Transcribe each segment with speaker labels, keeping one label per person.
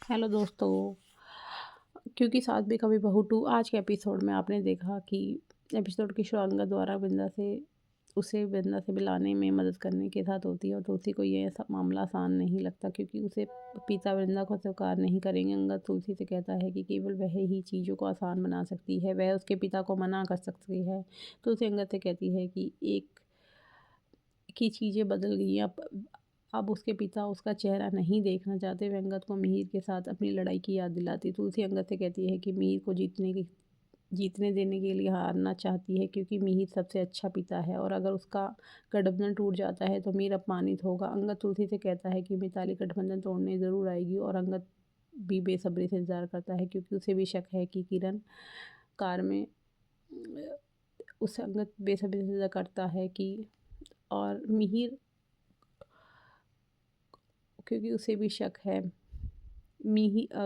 Speaker 1: Hello दोस्तों। क्योंकि साथ भी कभी बहू टू आज के एपिसोड में आपने देखा कि एपिसोड की शुरुआत द्वारा वृंदा से मिलाने में मदद करने के साथ होती है और तुलसी को ये सब मामला आसान नहीं लगता क्योंकि उसे पिता वृंदा को स्वीकार नहीं करेंगे। अंगद तुलसी से कहता है कि केवल वह ही चीज़ों को आसान बना सकती है, वह उसके पिता को मना कर सकती है। तुलसी अंगद से कहती है कि एक की चीज़ें बदल गई हैं। अब उसके पिता उसका चेहरा नहीं देखना चाहते। वह अंगद को मिहिर के साथ अपनी लड़ाई की याद दिलाती। तुलसी अंगद से कहती है कि मिहिर को जीतने देने के लिए हारना चाहती है क्योंकि मिहिर सबसे अच्छा पिता है और अगर उसका गठबंधन टूट जाता है तो मीर अपमानित होगा। अंगद तुलसी से कहता है कि मिताली गठबंधन तोड़ने ज़रूर आएगी और अंगद भी बेसब्री से इंतज़ार करता है क्योंकि उसे भी शक है कि किरण कार में उसे अंगद बेसब्री से इंतज़ार करता है कि और मिहिर क्योंकि उसे भी शक है।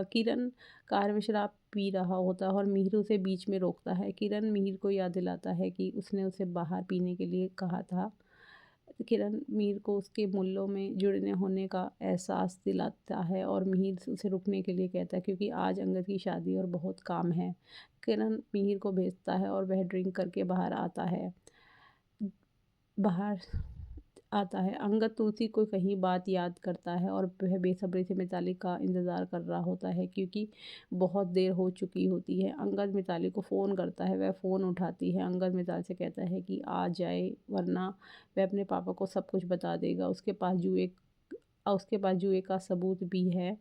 Speaker 1: किरण कार में शराब पी रहा होता है और मिहिर उसे बीच में रोकता है। किरण मिहिर को याद दिलाता है कि उसने उसे बाहर पीने के लिए कहा था। किरण मिहिर को उसके मूल्यों में जुड़ने होने का एहसास दिलाता है और मिहिर उसे रुकने के लिए कहता है क्योंकि आज अंगद की शादी और बहुत काम है। किरण मिहिर को भेजता है और वह ड्रिंक करके बाहर आता है। अंगद तुलसी को कहीं बात याद करता है और वह बेसब्री से मिताली का इंतज़ार कर रहा होता है क्योंकि बहुत देर हो चुकी होती है। अंगद मिताली को फ़ोन करता है, वह फ़ोन उठाती है। अंगद मिताली से कहता है कि आ जाए वरना वह अपने पापा को सब कुछ बता देगा। उसके पास जुए का सबूत भी है।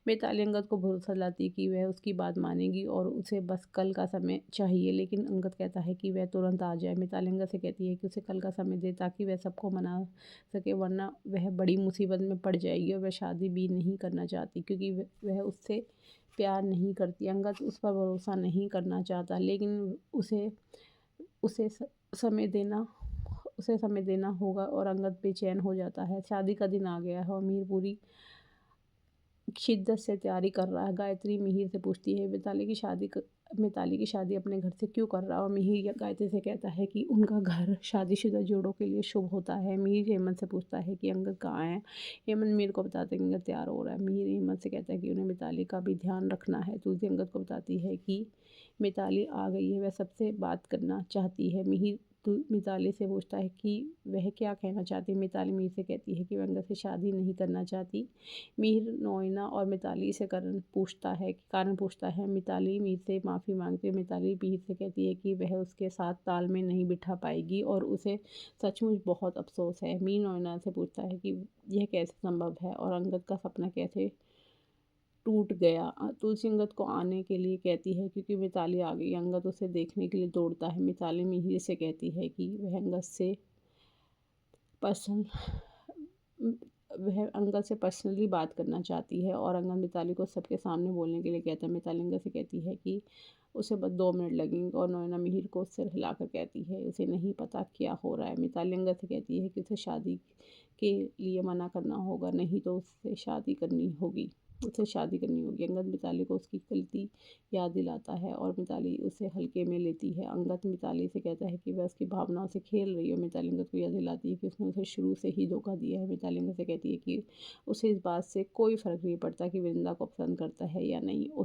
Speaker 1: मिताली अंगद को भरोसा दिलाती है कि वह उसकी बात मानेगी और उसे बस कल का समय चाहिए, लेकिन अंगद कहता है कि वह तुरंत आ जाए। मिताली अंगद से कहती है कि उसे कल का समय दे ताकि वह सबको मना सके वरना वह बड़ी मुसीबत में पड़ जाएगी और वह शादी भी नहीं करना चाहती क्योंकि वह उससे प्यार नहीं करती। अंगद उस पर भरोसा नहीं करना चाहता लेकिन उसे समय देना उसे समय देना होगा और अंगद बेचैन हो जाता है। शादी का दिन आ गया है और मीर पूरी शिद्दत से तैयारी कर रहा है। गायत्री मिहिर से पूछती है मिताली की शादी अपने घर से क्यों कर रहा है और मिहिर गायत्री से कहता है कि उनका घर शादीशुदा जोड़ों के लिए शुभ होता है। मिहिर हेमंत से पूछता है कि अंगद कहाँ है। हेमंत मीर को बताते हैं कि अंगद तैयार हो रहा है। मिहिर हेमंत से कहता है कि उन्हें मिताली का भी ध्यान रखना है। तुलसी अंगद को बताती है कि मिताली आ गई है, वह सबसे बात करना चाहती है। मिहिर मिताली से पूछता है कि वह क्या कहना चाहती है। मिताली मीर से कहती है कि वह अंगद से शादी नहीं करना चाहती। मिहिर नोएना और मिताली से कारण पूछता है। मिताली मीर से माफ़ी मांगती है। मिताली मिहिर से कहती है कि वह उसके साथ ताल में नहीं बिठा पाएगी और उसे सचमुच बहुत अफसोस है। मीर नोएना से पूछता है कि यह कैसे संभव है और अंगद का सपना कैसे टूट गया। तुलसी अंगद को आने के लिए कहती है क्योंकि मिताली आ गई। अंगद उसे देखने के लिए दौड़ता है। मिताली मिहिर से कहती है कि पर्सन वह अंगद से पर्सनली बात करना चाहती है और अंगद मिताली को सबके सामने बोलने के लिए कहता है। मिताली अंगद से कहती है कि उसे बस 2 मिनट लगेंगे और नोएना मिहिर को सिर हिलाकर कहती है उसे नहीं पता क्या हो रहा है। मिताली अंगद से कहती है कि उसे शादी के लिए मना करना होगा, नहीं तो उससे शादी करनी होगी। अंगद मिताली को उसकी गलती याद दिलाता है और मिताली उसे हल्के में लेती है। अंगद मिताली से कहता है कि वह उसकी भावनाओं से खेल रही है। मिताली अंगद को याद दिलाती है कि उसने उसे शुरू से ही धोखा दिया है। मिताली अंगद से कहती है कि उसे इस बात से कोई फ़र्क नहीं पड़ता कि वृंदा को पसंद करता है या नहीं, वह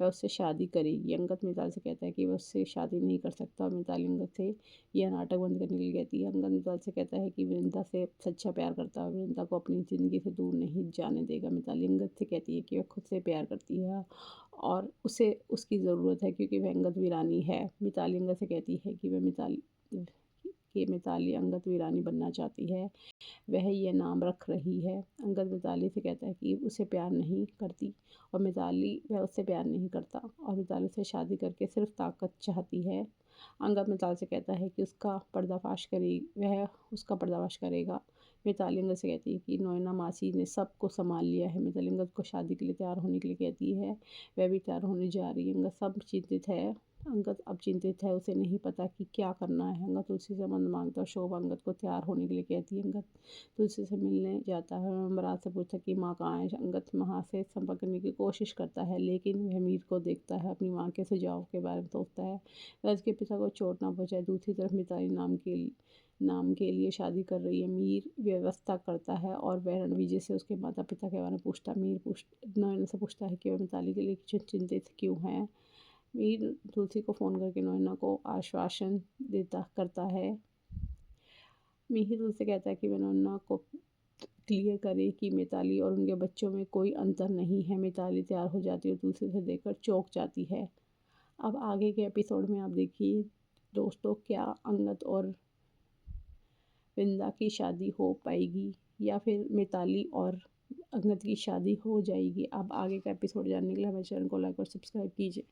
Speaker 1: उससे शादी करेगी। अंगद मिताली से कहता है कि वह उससे शादी नहीं कर सकता और मिताली अंगद से यह नाटक बंद करने के लिए कहती है। अंगद मिताली से कहता है कि वृंदा से सच्चा प्यार करता है, वृंदा को अपनी ज़िंदगी से दूर नहीं जाने देगा। मिताली अंगद से कहती है कि वह खुद से प्यार करती है और उसे उसकी ज़रूरत है क्योंकि वह अंगद वीरानी है। मिताली अंगद से कहती है कि मिताली अंगद वीरानी बनना चाहती है, वह ये नाम रख रही है। अंगद मिताली से कहता है कि उसे प्यार नहीं करती और वह उससे प्यार नहीं करता और मिताली से शादी करके सिर्फ ताकत चाहती है। अंगद मिताली से कहता है कि वह उसका पर्दाफाश करेगा। मिताली अंगद से कहती है कि नोएना मासी ने सब को संभाल लिया है। मिताली अंगद को शादी के लिए तैयार होने के लिए कहती है, वह भी तैयार होने जा रही है। अंगद सब चिंतित है। अंगद अब चिंतित है, उसे नहीं पता कि क्या करना है। अंगद तुलसी से मदद मांगता है और शोभा अंगद को तैयार होने के लिए कहती है। अंगद तुलसी से मिलने जाता है और बारात से पूछता है कि माँ कहाँ है। अंगद माँ से संपर्क करने की कोशिश करता है, लेकिन वह मीर को देखता है, अपनी माँ के सुझाव के बारे में सोचता है, वह उसके पिता को चोट ना पहुँचाए। दूसरी तरफ मिताली नाम के लिए शादी कर रही है। मीर व्यवस्था करता है और वह रणविजय से उसके माता पिता के बारे में पूछता है। नयना से पूछता है कि वह मिताली के लिए चिंतित क्यों है। मीर तुलसी को फ़ोन करके नयना को आश्वासन देता करता है। मिहिर तुलसी कहता है कि वह नयना को क्लियर करे कि मिताली और उनके बच्चों में कोई अंतर नहीं है। मिताली तैयार हो जाती है और तुलसी उसे देखकर चौंक जाती है। अब आगे के एपिसोड में आप देखिए दोस्तों, क्या अंगद और वृंदा की शादी हो पाएगी या फिर मिताली और अंगद की शादी हो जाएगी। अब आगे का एपिसोड जानने के लिए हमारे चैनल को लाइक और सब्सक्राइब कीजिए।